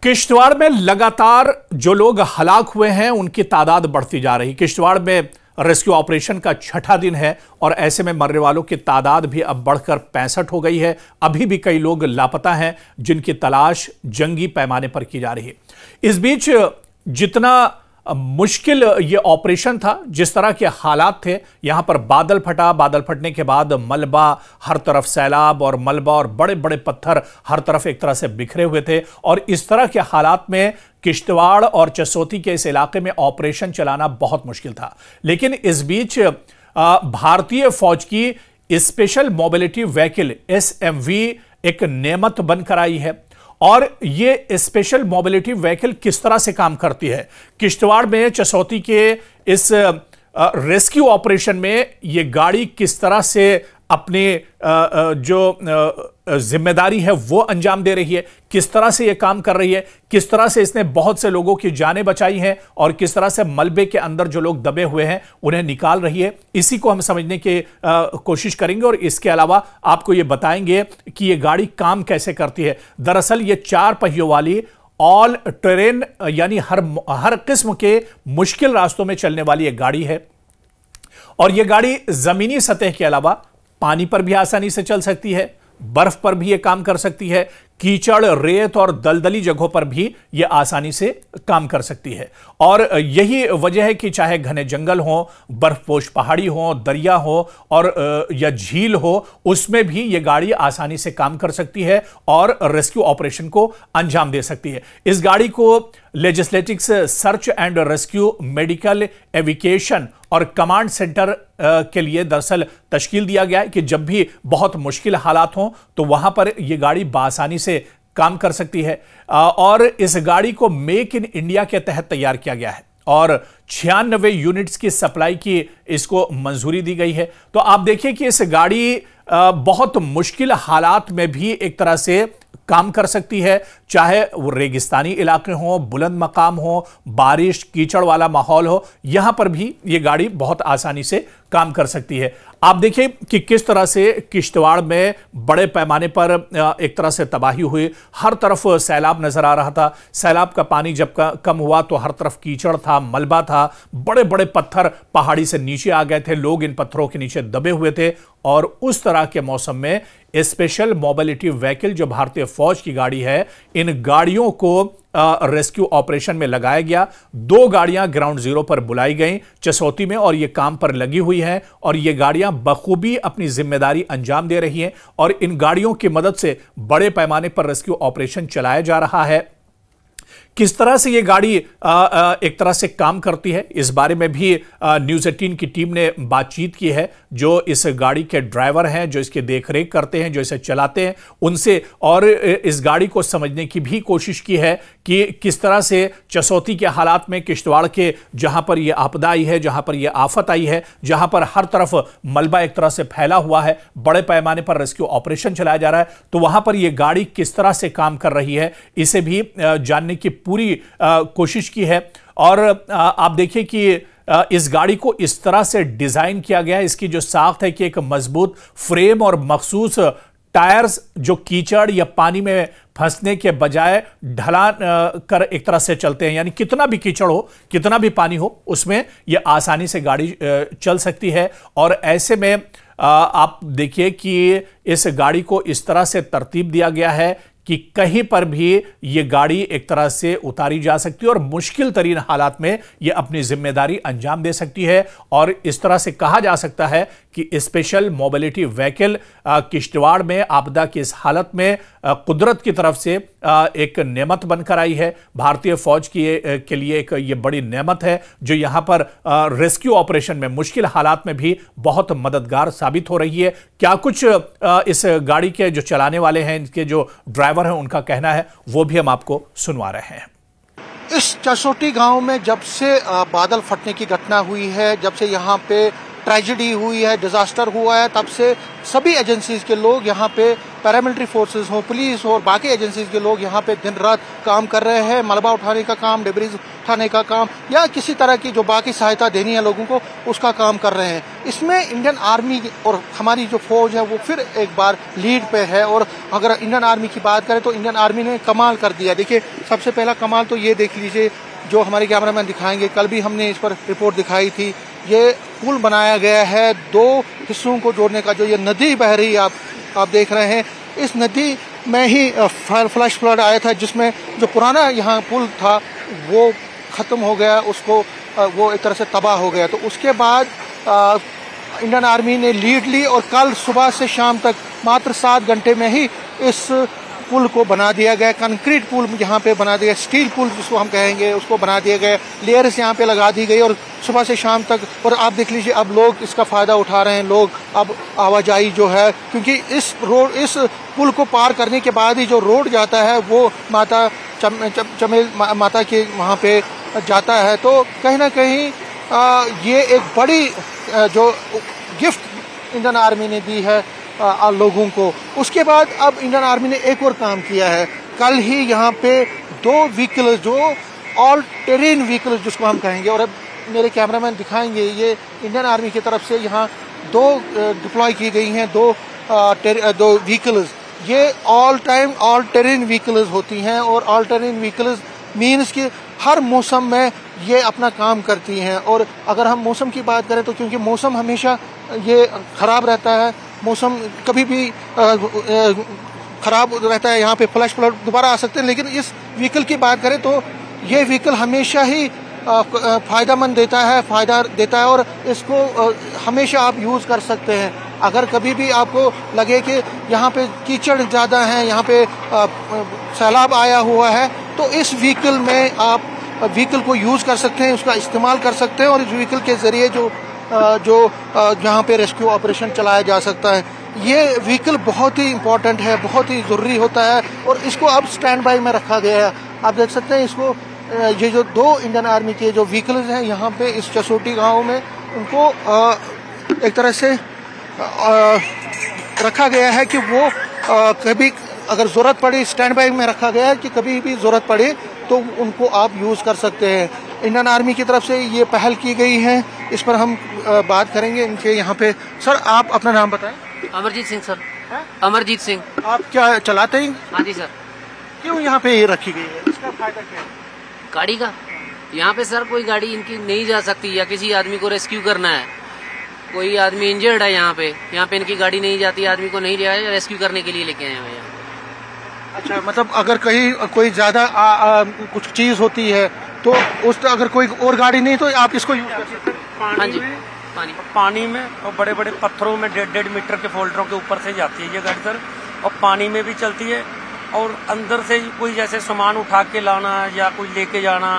किश्तवाड़ में लगातार जो लोग हलाक हुए हैं उनकी तादाद बढ़ती जा रही। किश्तवाड़ में रेस्क्यू ऑपरेशन का छठा दिन है और ऐसे में मरने वालों की तादाद भी अब बढ़कर 65 हो गई है। अभी भी कई लोग लापता हैं जिनकी तलाश जंगी पैमाने पर की जा रही है। इस बीच जितना मुश्किल ये ऑपरेशन था, जिस तरह के हालात थे, यहां पर बादल फटा, बादल फटने के बाद मलबा, हर तरफ सैलाब और मलबा और बड़े बड़े पत्थर हर तरफ एक तरह से बिखरे हुए थे। और इस तरह के हालात में किश्तवाड़ और चसोती के इस इलाके में ऑपरेशन चलाना बहुत मुश्किल था। लेकिन इस बीच भारतीय फौज की स्पेशल मोबिलिटी व्हीकल SMV एक नेमत बनकर आई है। और ये स्पेशल मोबिलिटी व्हीकल किस तरह से काम करती है, किश्तवाड़ में चसौती के इस रेस्क्यू ऑपरेशन में ये गाड़ी किस तरह से अपने जो जिम्मेदारी है वो अंजाम दे रही है, किस तरह से ये काम कर रही है, किस तरह से इसने बहुत से लोगों की जानें बचाई हैं और किस तरह से मलबे के अंदर जो लोग दबे हुए हैं उन्हें निकाल रही है, इसी को हम समझने की कोशिश करेंगे। और इसके अलावा आपको ये बताएंगे कि ये गाड़ी काम कैसे करती है। दरअसल ये 4 पहियों वाली ऑल टेरेन यानी हर किस्म के मुश्किल रास्तों में चलने वाली एक गाड़ी है। और यह गाड़ी जमीनी सतह के अलावा पानी पर भी आसानी से चल सकती है, बर्फ पर भी यह काम कर सकती है, कीचड़, रेत और दलदली जगहों पर भी यह आसानी से काम कर सकती है। और यही वजह है कि चाहे घने जंगल हो, बर्फपोश पहाड़ी हो, दरिया हो और या झील हो, उसमें भी यह गाड़ी आसानी से काम कर सकती है और रेस्क्यू ऑपरेशन को अंजाम दे सकती है। इस गाड़ी को लेजिस्लेटिक्स search and rescue, medical eviction और कमांड सेंटर के लिए दरअसल तश्कील दिया गया है कि जब भी बहुत मुश्किल हालात हों तो वहां पर यह गाड़ी बासानी से काम कर सकती है। और इस गाड़ी को मेक इन इंडिया के तहत तैयार किया गया है और 96 यूनिट्स की सप्लाई की इसको मंजूरी दी गई है। तो आप देखिए कि इस गाड़ी बहुत मुश्किल हालात में भी एक तरह से काम कर सकती है, चाहे वो रेगिस्तानी इलाके हो, बुलंद मकाम हो, बारिश कीचड़ वाला माहौल हो, यहां पर भी ये गाड़ी बहुत आसानी से काम कर सकती है। आप देखिए कि किस तरह से किश्तवाड़ में बड़े पैमाने पर एक तरह से तबाही हुई, हर तरफ सैलाब नजर आ रहा था। सैलाब का पानी जब कम हुआ तो हर तरफ कीचड़ था, मलबा था, बड़े बड़े पत्थर पहाड़ी से नीचे आ गए थे, लोग इन पत्थरों के नीचे दबे हुए थे। और उस तरह के मौसम में स्पेशल मोबिलिटी व्हीकल जो भारतीय फौज की गाड़ी है, इन गाड़ियों को रेस्क्यू ऑपरेशन में लगाया गया। 2 गाड़ियां ग्राउंड जीरो पर बुलाई गई चसौती में और ये काम पर लगी हुई हैं और ये गाड़ियां बखूबी अपनी जिम्मेदारी अंजाम दे रही हैं। और इन गाड़ियों की मदद से बड़े पैमाने पर रेस्क्यू ऑपरेशन चलाया जा रहा है। किस तरह से ये गाड़ी एक तरह से काम करती है, इस बारे में भी न्यूज़ 18 की टीम ने बातचीत की है जो इस गाड़ी के ड्राइवर हैं, जो इसके देखरेख करते हैं, जो इसे चलाते हैं, उनसे। और इस गाड़ी को समझने की भी कोशिश की है कि किस तरह से चसौती के हालात में किश्तवाड़ के जहां पर यह आपदा आई है, जहां पर यह आफत आई है, जहां पर हर तरफ मलबा एक तरह से फैला हुआ है, बड़े पैमाने पर रेस्क्यू ऑपरेशन चलाया जा रहा है, तो वहां पर यह गाड़ी किस तरह से काम कर रही है, इसे भी जानने की पूरी कोशिश की है। और आप देखिए कि इस गाड़ी को इस तरह से डिजाइन किया गया है, इसकी जो साख्त है कि एक मजबूत फ्रेम और मखसूस टायर्स जो कीचड़ या पानी में फंसने के बजाय ढलान कर एक तरह से चलते हैं, यानी कितना भी कीचड़ हो, कितना भी पानी हो, उसमें यह आसानी से गाड़ी चल सकती है। और ऐसे में आप देखिए कि इस गाड़ी को इस तरह से तरतीब दिया गया है कि कहीं पर भी यह गाड़ी एक तरह से उतारी जा सकती है और मुश्किल तरीन हालात में यह अपनी जिम्मेदारी अंजाम दे सकती है। और इस तरह से कहा जा सकता है कि स्पेशल मोबिलिटी व्हीकल किश्तवाड़ में आपदा की इस हालत में कुदरत की तरफ से एक नेमत बनकर आई है। भारतीय फौज के लिए एक ये बड़ी नेमत है जो यहां पर रेस्क्यू ऑपरेशन में मुश्किल हालात में भी बहुत मददगार साबित हो रही है। क्या कुछ इस गाड़ी के जो चलाने वाले हैं, इनके जो ड्राइवर हैं, उनका कहना है, वो भी हम आपको सुनवा रहे हैं। इस चसोटी गांव में जब से बादल फटने की घटना हुई है, जब से यहाँ पे ट्रेजेडी हुई है, डिजास्टर हुआ है, तब से सभी एजेंसीज के लोग यहाँ पे, पैरामिलिट्री फोर्सेस हो, पुलिस हो और बाकी एजेंसीज के लोग यहाँ पे दिन रात काम कर रहे हैं। मलबा उठाने का काम, डिब्रीज उठाने का काम या किसी तरह की जो बाकी सहायता देनी है लोगों को, उसका काम कर रहे हैं। इसमें इंडियन आर्मी और हमारी जो फौज है वो फिर एक बार लीड पे है। और अगर इंडियन आर्मी की बात करें तो इंडियन आर्मी ने कमाल कर दिया। देखिए, सबसे पहला कमाल तो ये देख लीजिए, जो हमारे कैमरामैन दिखाएंगे, कल भी हमने इस पर रिपोर्ट दिखाई थी। ये पुल बनाया गया है 2 हिस्सों को जोड़ने का। जो ये नदी बह रही है आप देख रहे हैं, इस नदी में ही फ्लैश फ्लड आया था, जिसमें जो पुराना यहाँ पुल था वो खत्म हो गया, उसको वो एक तरह से तबाह हो गया। तो उसके बाद इंडियन आर्मी ने लीड ली और कल सुबह से शाम तक मात्र 7 घंटे में ही इस पुल को बना दिया गया। कंक्रीट पुल यहाँ पे बना दिया, स्टील पुल जिसको हम कहेंगे, उसको बना दिया गया। लेयर्स यहाँ पे लगा दी गई और सुबह से शाम तक, और आप देख लीजिए अब लोग इसका फायदा उठा रहे हैं। लोग अब आवाजाही जो है, क्योंकि इस पुल को पार करने के बाद ही जो रोड जाता है वो माता चमेल माता के वहाँ पे जाता है। तो कहीं ना कहीं ये एक बड़ी जो गिफ्ट इंडियन आर्मी ने दी है लोगों को। उसके बाद अब इंडियन आर्मी ने एक और काम किया है। कल ही यहाँ पे 2 व्हीकल, जो ऑल टेरेन व्हीकल जिसको हम कहेंगे, और अब मेरे कैमरामैन दिखाएंगे, ये इंडियन आर्मी की तरफ से यहाँ 2 डिप्लॉय की गई हैं 2 व्हीकल्स। ये ऑल टेरेन व्हीकल्स होती हैं और ऑल टेरेन व्हीकल्स मीन्स कि हर मौसम में ये अपना काम करती हैं। और अगर हम मौसम की बात करें तो क्योंकि मौसम हमेशा ये खराब रहता है, मौसम कभी भी खराब रहता है, यहाँ पे फ्लैश फ्लड दोबारा आ सकते हैं। लेकिन इस व्हीकल की बात करें तो ये व्हीकल हमेशा ही फायदा देता है और इसको हमेशा आप यूज़ कर सकते हैं। अगर कभी भी आपको लगे कि यहाँ पे कीचड़ ज़्यादा है, यहाँ पे सैलाब आया हुआ है, तो इस व्हीकल में आप व्हीकल को यूज़ कर सकते हैं, उसका इस्तेमाल कर सकते हैं और इस व्हीकल के ज़रिए जो यहाँ पे रेस्क्यू ऑपरेशन चलाया जा सकता है। ये व्हीकल बहुत ही इम्पोर्टेंट है, बहुत ही ज़रूरी होता है और इसको अब स्टैंड बाई में रखा गया है। आप देख सकते हैं इसको, ये जो 2 इंडियन आर्मी के जो व्हीकल्स हैं यहाँ पे इस चसोटी गांव में, उनको एक तरह से रखा गया है कि वो कभी अगर ज़रूरत पड़े, स्टैंड बाई में रखा गया है कि कभी भी ज़रूरत पड़े तो उनको आप यूज़ कर सकते हैं। इंडियन आर्मी की तरफ से ये पहल की गई है, इस पर हम बात करेंगे इनके यहाँ पे। सर, आप अपना नाम बताएं। अमरजीत सिंह सर। अमरजीत सिंह। आप क्या चलाते हैं? हाँ जी सर। क्यों यहाँ पे ये रखी गई है, इसका फायदा क्या है? गाड़ी का, यहाँ पे सर कोई गाड़ी इनकी नहीं जा सकती या किसी आदमी को रेस्क्यू करना है, कोई आदमी इंजर्ड है यहाँ पे इनकी गाड़ी नहीं जाती, आदमी को नहीं लिया रेस्क्यू करने के लिए लेके आए हैं यहाँ। अच्छा, मतलब अगर कहीं कोई ज्यादा कुछ चीज होती है तो उस अगर कोई और गाड़ी नहीं तो आप इसको यूज कर सकते हैं। हाँ जी, पानी में और बड़े बड़े पत्थरों में 1.5 मीटर के फोल्डरों के ऊपर से जाती है ये गाड़ी सर, और पानी में भी चलती है और अंदर से कोई जैसे सामान उठा के लाना या कोई लेके जाना,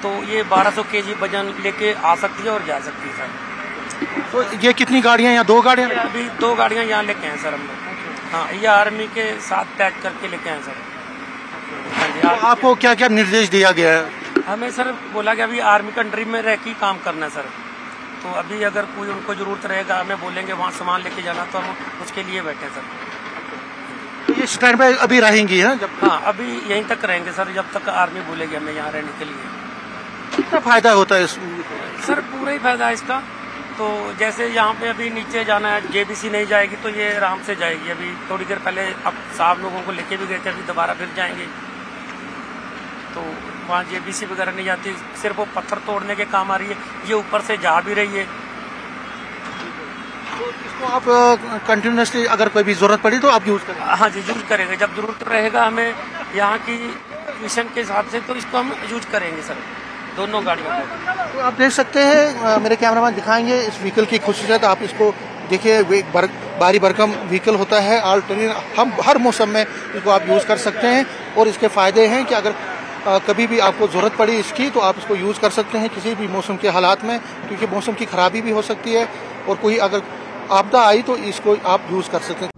तो ये 1200 kg वजन लेके आ सकती है और जा सकती है सर। तो ये कितनी गाड़ियाँ, या 2 गाड़ियाँ? अभी 2 गाड़ियाँ यहाँ लेके आए सर हम लोग। हाँ, ये आर्मी के साथ पैक करके लेके आए सर। हाँ जी। तो आपको क्या क्या निर्देश दिया गया है? हमें सर बोला कि अभी आर्मी कंट्री में रह के काम करना है सर, तो अभी अगर कोई उनको जरूरत रहेगा, हमें बोलेंगे वहाँ सामान लेके जाना, तो हम उसके लिए बैठे हैं सर। तो ये स्टैंड बाई अभी रहेंगी? हाँ, अभी यहीं तक रहेंगे सर जब तक आर्मी बोलेगी हमें यहाँ रहने के लिए। कितना फायदा होता है इस? सर पूरा ही फायदा है इसका। तो जैसे यहाँ पे अभी नीचे जाना है, जेबीसी नहीं जाएगी तो ये आराम से जाएगी। अभी थोड़ी देर पहले अब साहब लोगों को लेके भी गए थे, अभी दोबारा फिर जाएंगे, तो वहाँ जेबीसी वगैरह नहीं जाती, सिर्फ वो पत्थर तोड़ने के काम आ रही है, ये ऊपर से जा भी रही है। तो इसको आप कंटिन्यूसली अगर कोई भी जरूरत पड़ी तो आप यूज करेंगे? हाँ जी, यूज करेंगे, जब जरूरत रहेगा हमें यहाँ की मिशन के हिसाब से, तो इसको हम यूज करेंगे सर, दोनों गाड़ियों को। तो आप देख सकते हैं, मेरे कैमरामैन दिखाएंगे इस व्हीकल की खुसूसियत, आप इसको देखिए। भारी भरकम व्हीकल होता है, ऑल टेरेन, हम हर मौसम में इसको आप यूज़ कर सकते हैं। और इसके फ़ायदे हैं कि अगर कभी भी आपको ज़रूरत पड़ी इसकी तो आप इसको यूज़ कर सकते हैं किसी भी मौसम के हालात में, क्योंकि मौसम की ख़राबी भी हो सकती है और कोई अगर आपदा आई तो इसको आप यूज़ कर सकते हैं।